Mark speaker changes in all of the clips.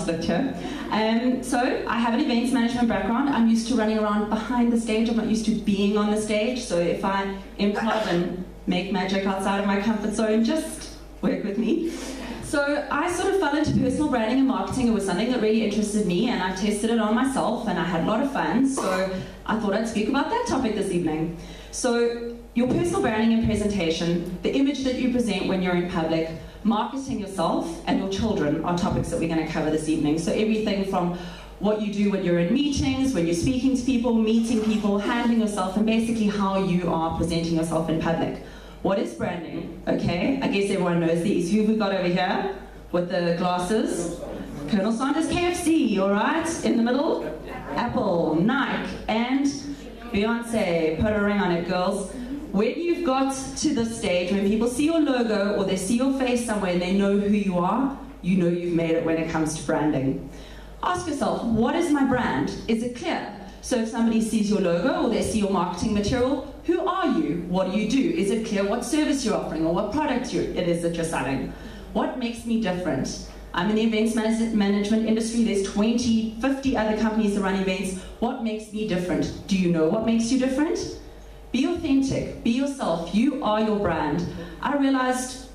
Speaker 1: looked here. So I have an events management background. I'm used to running around behind the stage. I'm not used to being on the stage. So if I improv and make magic outside of my comfort zone, just work with me. So I sort of fell into personal branding and marketing. It was something that really interested me, and I tested it on myself, and I had a lot of fun. So I thought I'd speak about that topic this evening. So your personal branding and presentation, the image that you present when you're in public, marketing yourself, and your children are topics that we're going to cover this evening. So everything from what you do when you're in meetings, when you're speaking to people, meeting people, handling yourself, and basically how you are presenting yourself in public. What is branding? Okay, I guess everyone knows these. Who have we got over here with the glasses? Colonel Sanders, KFC, all right? In the middle, Apple, Nike, and Beyonce. Put a ring on it, girls. When you've got to the stage, when people see your logo or they see your face somewhere and they know who you are, you know you've made it when it comes to branding. Ask yourself, what is my brand? Is it clear? So if somebody sees your logo or they see your marketing material, who are you? What do you do? Is it clear what service you're offering or what product it is that you're selling? What makes me different? I'm in the events management industry. There's 20, 50 other companies that run events. What makes me different? Do you know what makes you different? Be authentic. Be yourself. You are your brand. I realized,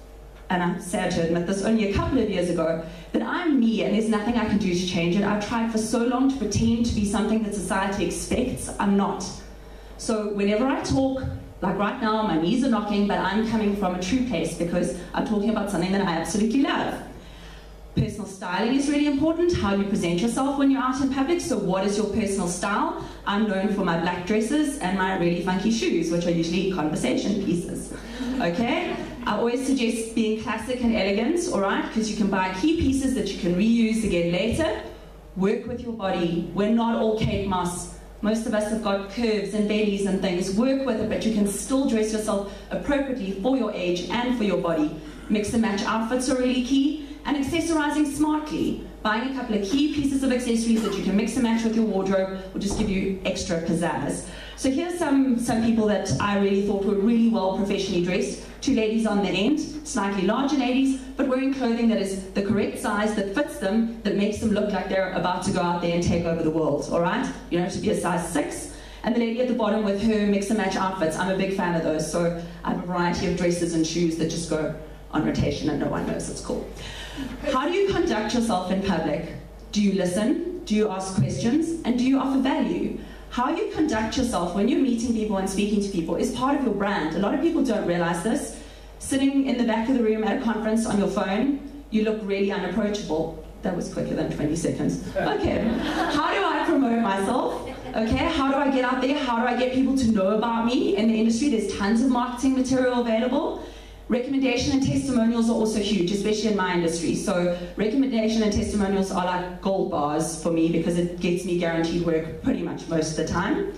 Speaker 1: and I'm sad to admit this, only a couple of years ago, that I'm me and there's nothing I can do to change it. I've tried for so long to pretend to be something that society expects. I'm not. So whenever I talk, like right now, my knees are knocking, but I'm coming from a true place because I'm talking about something that I absolutely love. Personal styling is really important, how you present yourself when you're out in public. So what is your personal style? I'm known for my black dresses and my really funky shoes, which are usually conversation pieces. Okay? I always suggest being classic and elegant, all right? Because you can buy key pieces that you can reuse again later. Work with your body. We're not all Kate Moss. Most of us have got curves and bellies and things. Work with it, but you can still dress yourself appropriately for your age and for your body. Mix and match outfits are really key. And accessorizing smartly. Buying a couple of key pieces of accessories that you can mix and match with your wardrobe will just give you extra pizzazz. So here's some people that I really thought were really well professionally dressed. Two ladies on the end, slightly larger ladies, but wearing clothing that is the correct size, that fits them, that makes them look like they're about to go out there and take over the world, all right? You don't have to be a size 6. And the lady at the bottom with her mix and match outfits, I'm a big fan of those. So I have a variety of dresses and shoes that just go on rotation and no one knows it's cool. How do you conduct yourself in public? Do you listen? Do you ask questions? And do you offer value? How you conduct yourself when you're meeting people and speaking to people is part of your brand. A lot of people don't realize this. Sitting in the back of the room at a conference on your phone, you look really unapproachable. That was quicker than 20 seconds. Okay, how do I promote myself? Okay, how do I get out there? How do I get people to know about me in the industry? There's tons of marketing material available. Recommendation and testimonials are also huge, especially in my industry. So recommendation and testimonials are like gold bars for me because it gets me guaranteed work pretty much most of the time.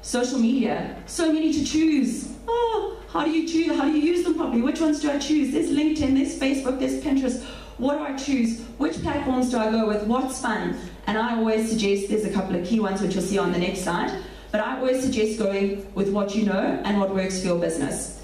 Speaker 1: Social media, so many to choose. Oh, how do you choose? How do you use them properly? Which ones do I choose? There's LinkedIn, there's Facebook, there's Pinterest. What do I choose? Which platforms do I go with? What's fun? And I always suggest, there's a couple of key ones which you'll see on the next slide, but I always suggest going with what you know and what works for your business.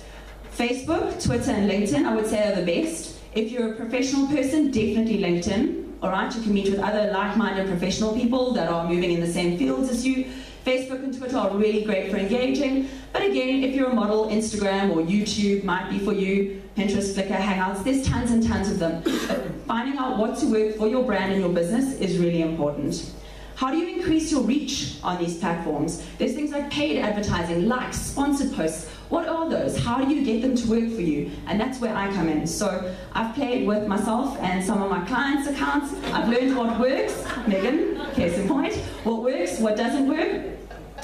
Speaker 1: Facebook, Twitter, and LinkedIn, I would say, are the best. If you're a professional person, definitely LinkedIn. All right, you can meet with other like-minded professional people that are moving in the same fields as you. Facebook and Twitter are really great for engaging. But again, if you're a model, Instagram or YouTube might be for you. Pinterest, Flickr, Hangouts, there's tons and tons of them. But finding out what to work for your brand and your business is really important. How do you increase your reach on these platforms? There's things like paid advertising, likes, sponsored posts. What are those? How do you get them to work for you? And that's where I come in. So I've played with myself and some of my clients' accounts. I've learned what works. Megan, case in point. What works, what doesn't work.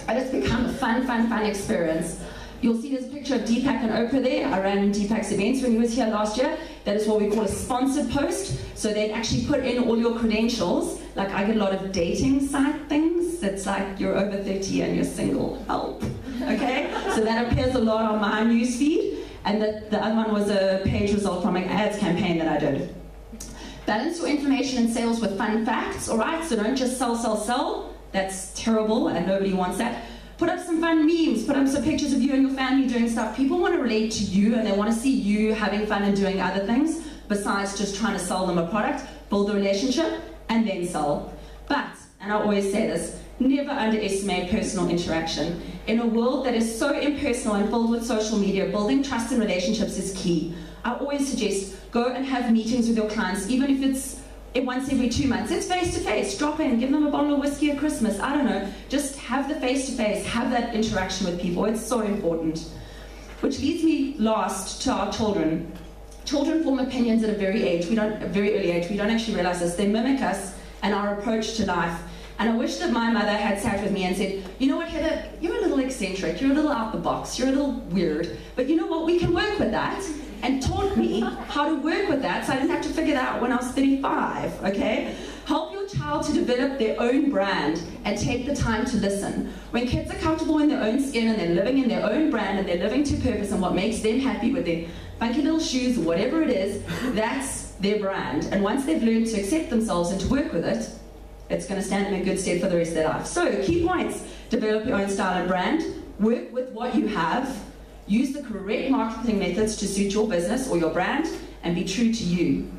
Speaker 1: And it's become a fun experience. You'll see there's a picture of Deepak and Oprah there. I ran Deepak's events when he was here last year. That is what we call a sponsored post. So they'd actually put in all your credentials. Like I get a lot of dating site things. It's like you're over 30 and you're single. Help. Okay? So that appears a lot on my newsfeed. And the other one was a page result from an ads campaign that I did. Balance your information and sales with fun facts, all right? So don't just sell. That's terrible and nobody wants that. Put up some fun memes, put up some pictures of you and your family doing stuff. People want to relate to you and they want to see you having fun and doing other things besides just trying to sell them a product. Build a relationship and then sell. But, and I always say this, never underestimate personal interaction. In a world that is so impersonal and filled with social media, building trust and relationships is key. I always suggest go and have meetings with your clients, even if it's once every 2 months. It's face-to-face. Drop in, give them a bottle of whiskey at Christmas. I don't know. Just have the face-to-face, have that interaction with people. It's so important. Which leads me last to our children. Children form opinions at a very early age. We don't actually realize this. They mimic us and our approach to life. And I wish that my mother had sat with me and said, you know what, Heather, you're a little eccentric, you're a little out the box, you're a little weird, but you know what, we can work with that, and taught me how to work with that so I didn't have to figure that out when I was 35, okay? Help your child to develop their own brand and take the time to listen. When kids are comfortable in their own skin and they're living in their own brand and they're living to purpose and what makes them happy with their funky little shoes, whatever it is, that's their brand. And once they've learned to accept themselves and to work with it, it's going to stand them in good stead for the rest of their life. So, key points. Develop your own style and brand. Work with what you have. Use the correct marketing methods to suit your business or your brand. And be true to you.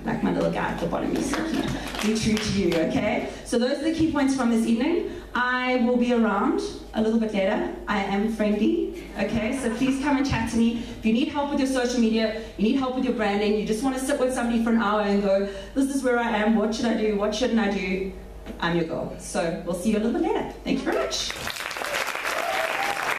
Speaker 1: Like my little guy at the bottom, he's so cute. Be true to you, okay? So those are the key points from this evening. I will be around a little bit later. I am friendly, okay? So please come and chat to me. If you need help with your social media, you need help with your branding, you just want to sit with somebody for an hour and go, this is where I am, what should I do, what shouldn't I do? I'm your girl. So we'll see you a little bit later. Thank you very much.